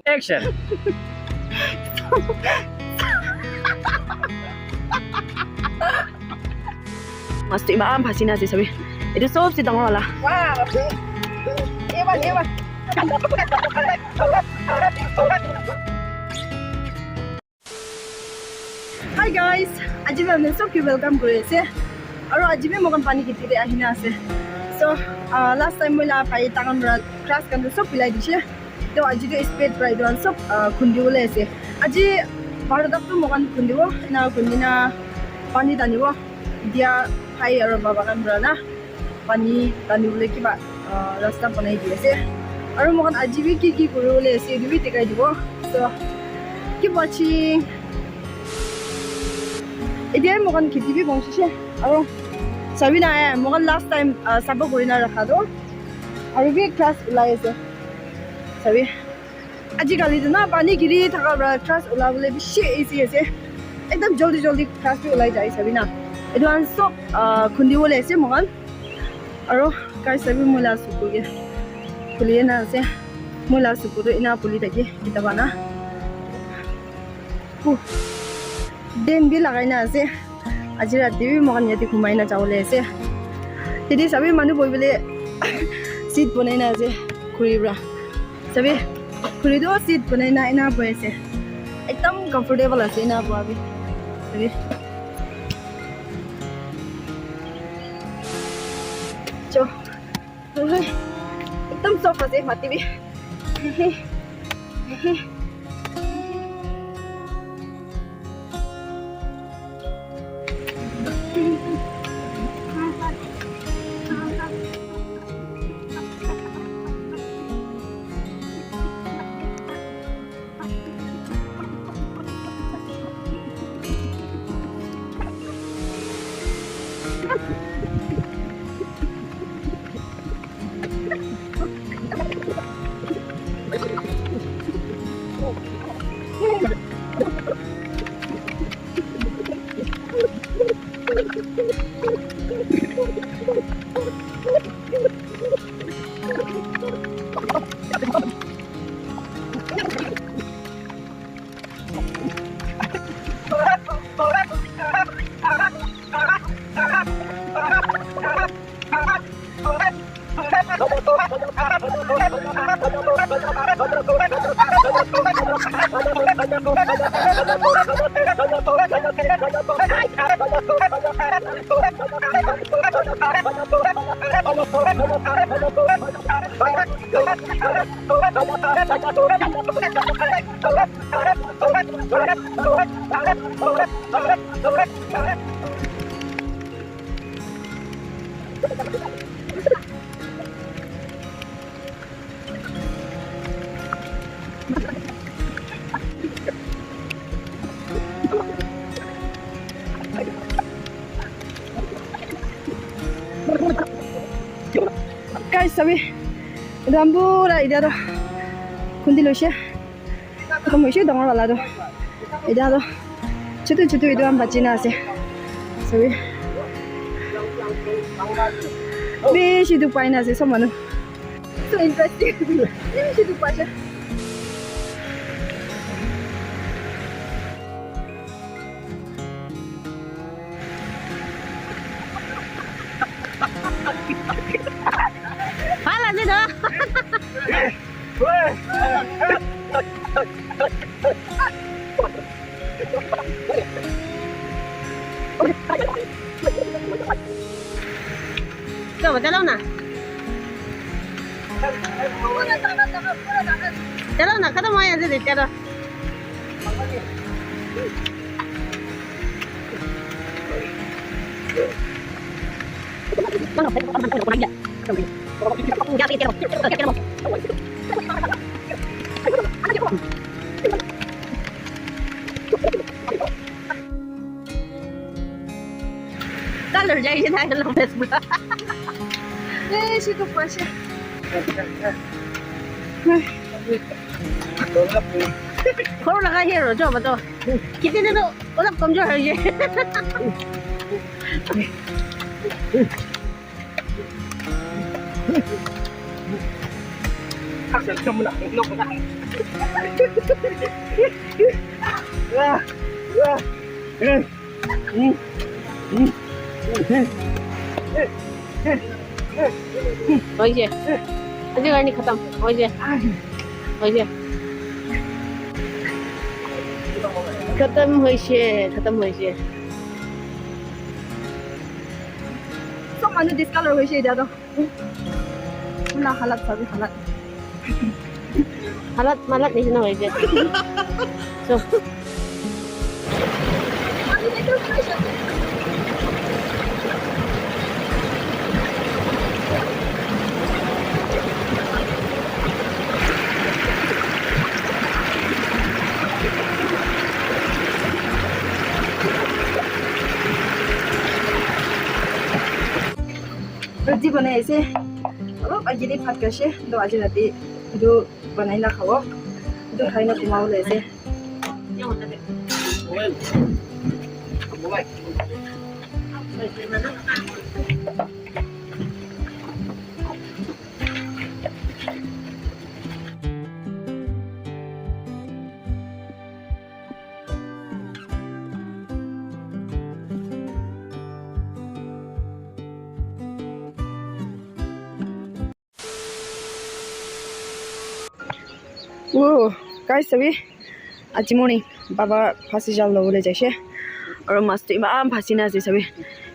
Action. Mas tu imam pasti nasi sabi. Itu sob si tanggal lah. Wow. Ewan, ewan. Hi guys, আজি আমি সবকে welcome কৰি আছে আৰু আজি আমি মগন পানী কিতিতে আহিনা আছে সো লাষ্ট টাইম মই লা পাই টাঙন ৰা ক্লাছ কান সব পিলাই দিছে তো আজি তো স্পেড প্ৰাইড ওয়ান সব খুন্দিবলে আছে আজি ভাৰতটো মগন খুন্দিব না খুন্দিনা পানী টানিব দিয়া ভাই আৰু বাবা কান না পানী টানিবলে কিবা ৰাস্তা বনাই দি আছে আৰু মগন আজি কি কৰিবলে আছে দুবি টেকাই দিব সো keep watching. এতিয়া মগন খেতিবি বংশিছে আৰু চাবি না মগন লাষ্ট টাইম সাব কৰি না ৰাখা দো আৰু বি ক্লাছ ওলাই আছে চাবি আজিকালি না পানী গিৰি থকা ক্লাছ ওলাবলৈ বেছি ইজি আছে একদম জলদি ক্লাছ ওলাই যায় চাবি না এইটো আন সব খুন্দিবলৈ আছে মগন আৰু কাই চাবি মই লাষ্ট কৰি ফুলিয়ে না আছে মই লাষ্ট কৰি ইনা ফুলি থাকি কিতাবা না Den bi lagai na ase আজি ৰাতি মগন ইয়াতে ঘুমাই না যাবলৈ আছে তেতিয়া চাবি মানুহ বহিবলৈ চিট বনাই না আছে খুৰীবৰা চাবি খুৰীটো চিট বনাই না এনা বহি আছে একদম কমফৰ্টেবল আছে এনা বহাবি চাবি চ একদম চফ আছে মাতিবি Guys, sabi rambura ida do kundi loise kamu isi dongor wala do ida do cutu itu am bacina ase sabi beshi du paina ase somanu so interesting beshi du paja Coba jalan na. Jalan na, kada mau aja deh jalan. Kalau jadi saya dalam Facebook. situ pasnya Kalau nak hero coba tu. Kita ni tu orang komjor aja. Hasil kamu nak हो गया अजय गाड़ी खत्म हो गया खत्म हो गया सब मानु डिस्कलर होइसे इदा तो पुला हालत सबै हालत मालत नहीं ना हो गया so roti बनाए से अलग आगे दे भात कैसे तो आज राती जो बनाई ना खाओ तो खाई ना कुमाओ ले से Whoa, guys, sabi, aji morning, baba phasi jal lo bole jaise, aur mast imam phasi na ase sabi.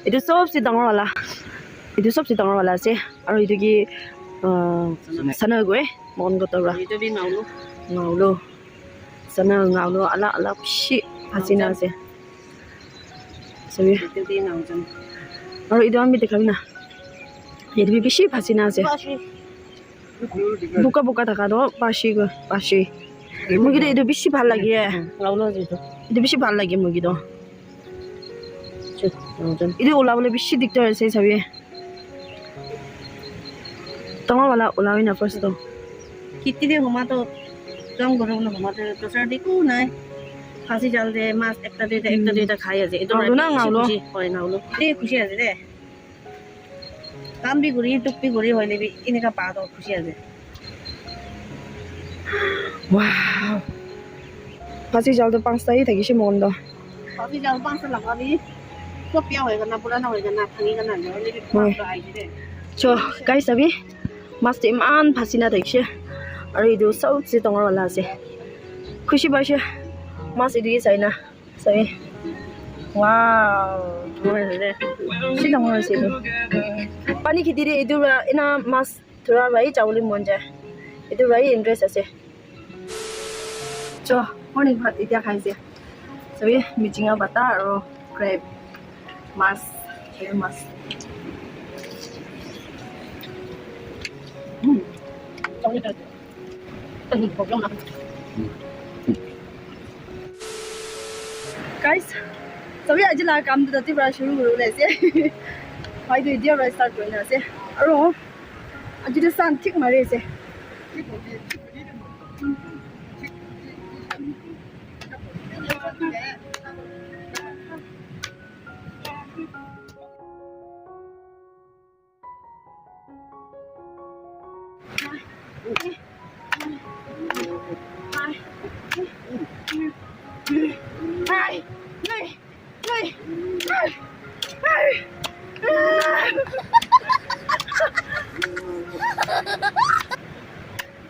Itu sob se dangor wala ase, aur itu ki sana goe, mon gotor ra. Itu bi ngaulo, sana ngaulo ala shi phasi na ase. Sabi. Itu bi ngaujan. Aur itu ami dekhabi na. Itu bi bishi phasi na ase. বুকা বুকা থাকা তো পাশি মুগি এটা বেশি ভাল লাগে এটা বেশি ভাল লাগে মুগি তো এটা ওলাবলে বেশি দিগদার আছে চাবি তোমার ওলাবি না ফার্স্ট তো কিতি দিয়ে ঘুমাতো জং গরম না ঘুমাতে দোসরা দিকও নাই ফাঁসি জাল দে মাছ একটা দুইটা খাই আছে এটা হয় নাউলো এই খুশি আছে রে কাম বি ঘুরি টুপি ঘুরি হইলে বি এনেকা পা তো খুশি আছে ওয়াও ফাঁসি জাল তো পাঁচটাই থাকিছে মন তো ফাঁসি জাল পাঁচটা লাগাবি সব পিয়া হয়ে গেল না পুরানা হয়ে গেল না ভাঙি গেল না হইলে বি পাঁচটা আইছে রে চো গাইস আবি মাছ ইমান ফাঁসি না থাকিছে আৰু ইদু সবচে ডাঙৰ वाला আছে খুশি পাইছে মাছ ইদিকে চাই না চাই wow रे si dang ro si do pani khiti re idu ina mas thora bai chawli mon ja idu bai interest ase cho morning bhat itia khai se sabi michinga bata aro crab mas chawli ta tani problem na guys सभी आज ला काम तो तती बड़ा शुरू हो ले से भाई तो इडिया बड़ा स्टार्ट करना से और आज तो सान ठीक मारे से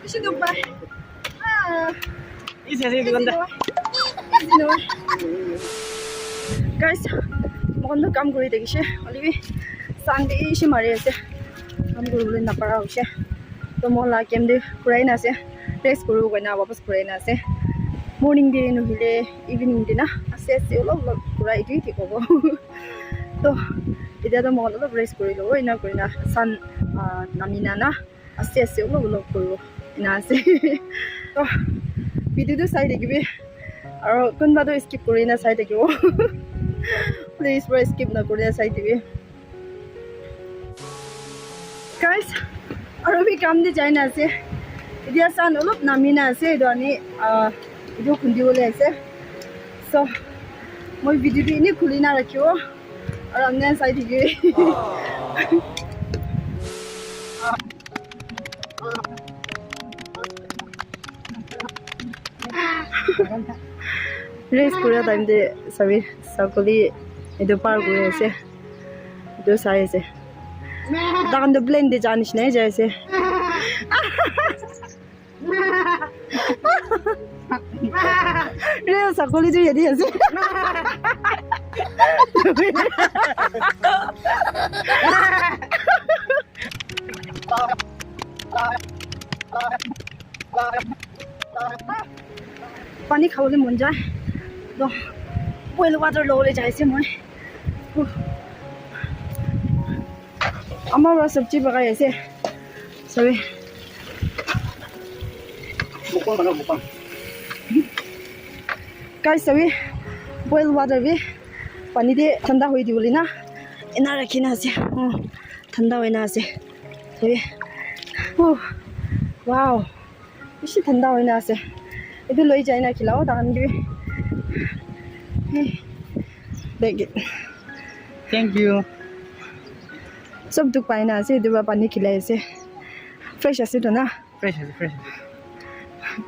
Isi dubai. Isi sih ganda. Guys, mohon do kam kori dekise. Olivi Sunday isi mari ase. Kam koribole napara hoise. To mohon la kem de kurai na ase. Rest koru koina wapas kurai na ase. Morning de no hile evening de na ase olop kurai di thik hobo. To এতিয়া তো mohon olop rest kori lo ina korina sun namina na ase olop koru ina ase. To video to sai dekibe aro kunba to skip korina sai dekibo. Please skip na korina sai dibe. Guys, aro bi kam de jaina ase. Idia sun olop namina ase do ani video kundi bole ase. So moi video to ini khulina rakhibo. और हमने side दिए Race Korea time de sorry sakoli itu par kore ase itu sai ase dakan de blend de janish nahi jai ase Real sakoli ju yedi ase पानी खाओले मन जाए तो boil water लोले जाए से मैं हमारा सब्जी पकाए ऐसे सभी guys सभी boil water भी पानी दे ठंडा हुई दी बोली ना इना रखी ना से ठंडा हुई ना से सभी वाव इसी ठंडा हुई ना से itu loi jai na khilao dan gi thank you Thank you. sab duk pai na ase du ba pani khilai ase fresh ase to na Fresh.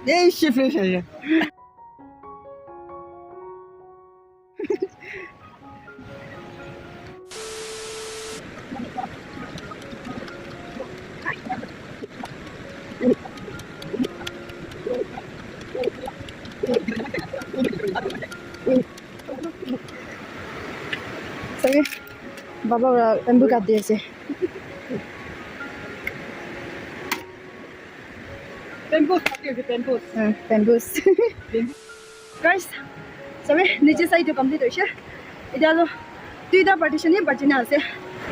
Yeah, she fresh. Yeah. sabi baba ra bamboo kat diye ase bamboos guys sabi niche side to complete hoise idalo duita partition ni bachina ase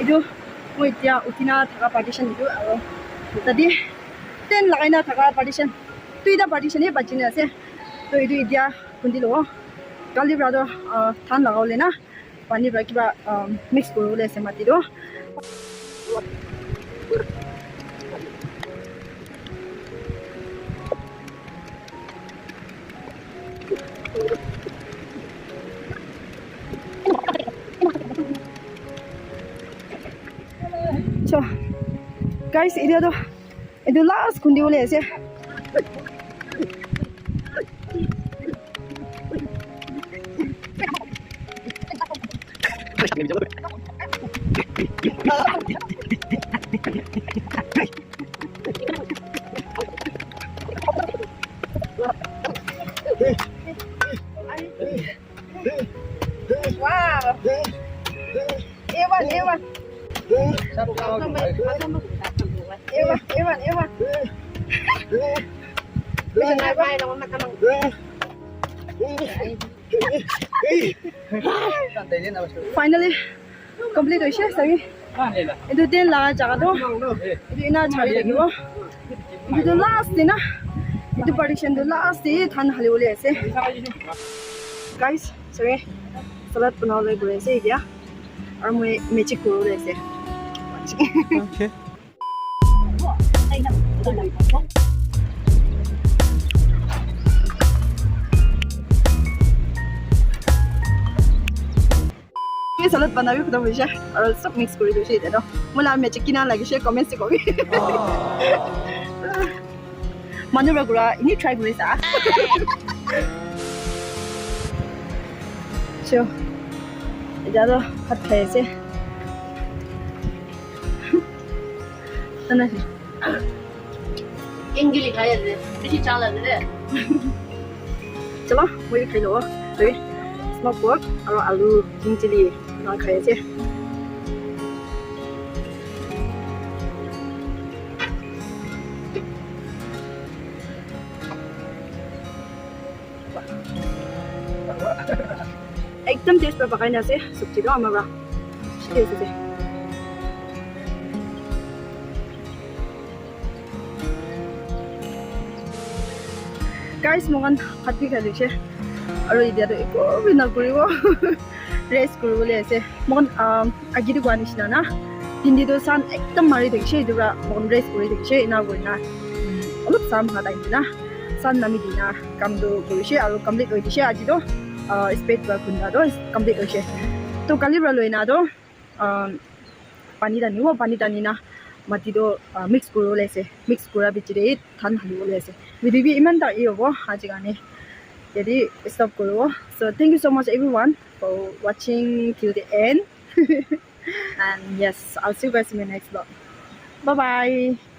idu moi tia utina thaka partition idu aro tadi 10 lagaina thaka partition duita partition ni bachina ase to idu idia kundilo kali brado than lagaule na pani bra kiba mix korole ase mati do so guys itu last kundi boleh ase wow Ewan Ewan finally complete hoise sabi itu den la jaga do itu ina chhari lagibo itu last dina itu partition do last di than hali bole ase guys sorry salad banawle gure ase dia aru moi magic korole ase Okay. ये salad बनाबी खतम होइसे और सब mix करि दोसे इते मोला magic किना लागिसे कमेन्ट्स कबि मानु बगुरा इनि ट्राई गरिसा चो इजादो हात खाइसे तनासे इंगिली खाया दे बेसी चाला दे चलो moi खाइ लो रे स्मोक पोर्क और आलू ग्रीन चिली ना खाइसे एकदम टेस्ट पर पकाइना से सब्जी दो हमरा छिटे से गाइस मगन हात भी खालिसे আৰু ইদিয়াটো একো বিনা কৰিব ৰেষ্ট কৰিবলৈ আছে মগন আগিটো কোৱা নিচিনা না তিনিটো চান একদম মাৰি থাকিছে এইটোৰা মগন ৰেষ্ট কৰি থাকিছে ইনা গৈ না অলপ চাম হাত আহি না চান নামি দিনা কামটো কৰিছে আৰু কমপ্লিট হৈ দিছে আজিতো স্পেড বা খুন্দাটো কমপ্লিট হৈছে তো কালিৰ পৰা লৈ নাতো পানী টানি না মাটিটো মিক্স কৰিবলৈ আছে মিক্স কৰাৰ পিছতে ধান হালিবলৈ আছে বিধি ইমান তাৰ হ'ব আজি কাৰণে jadi stop kuru. So thank you so much everyone for watching till the end. And yes, I'll see you guys in the next vlog. Bye bye.